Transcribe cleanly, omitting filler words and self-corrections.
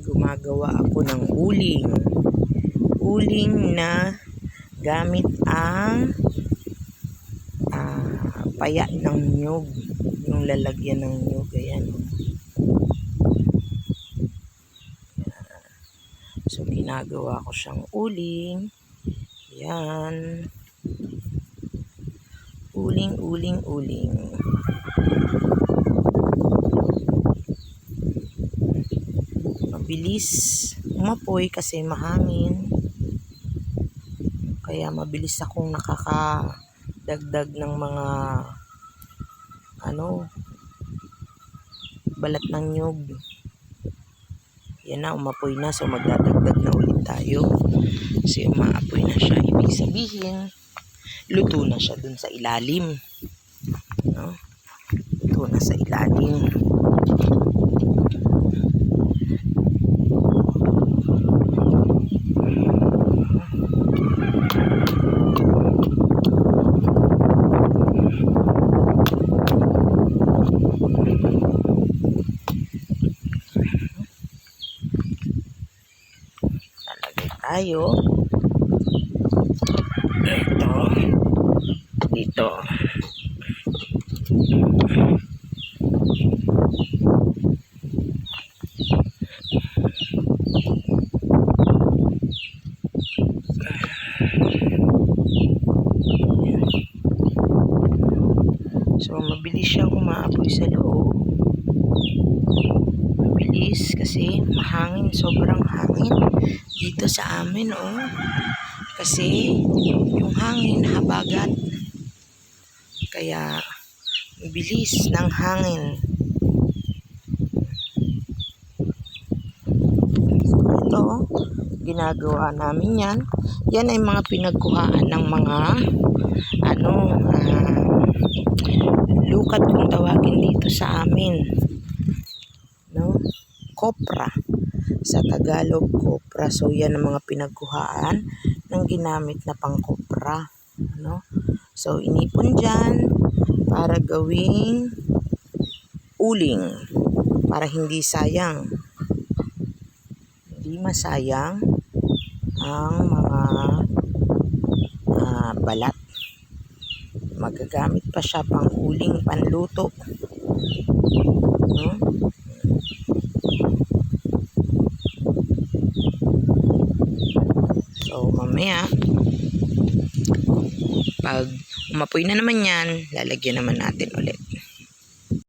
gumagawa ako ng uling. Uling na gamit ang paya ng nyug. Yung lalagyan ng nyug. Ayan. So, ginagawa ko siyang uling. Ayan. Uling, uling, uling. Mabilis umapoy kasi mahangin. Kaya mabilis akong nakakadagdag ng mga balat ng nyug. Yan na, umapoy na. So, magdadagdag na ulit tayo. Kasi umaapoy na siya. Ibig sabihin, luto na siya dun sa ilalim. No? Luto na sa ilalim. Tayo dito so mabilis siyang umaapoy sa loob. Mabilis kasi mahangin, sobrang hangin dito sa amin, kasi yung hangin habagat, kaya bilis ng hangin. Ito, ginagawa namin yan ay mga pinagkuhaan ng mga lukat kung tawagin dito sa amin, kopra. Sa Tagalog, kopra. So, yan ang mga pinagkuhaan ng ginamit na pangkopra. So, inipon dyan para gawing uling. Para hindi sayang. Hindi masayang ang mga balat. Magagamit pa siya pang uling, panluto. So, mamaya, pag umapoy na naman yan, lalagyan naman natin ulit.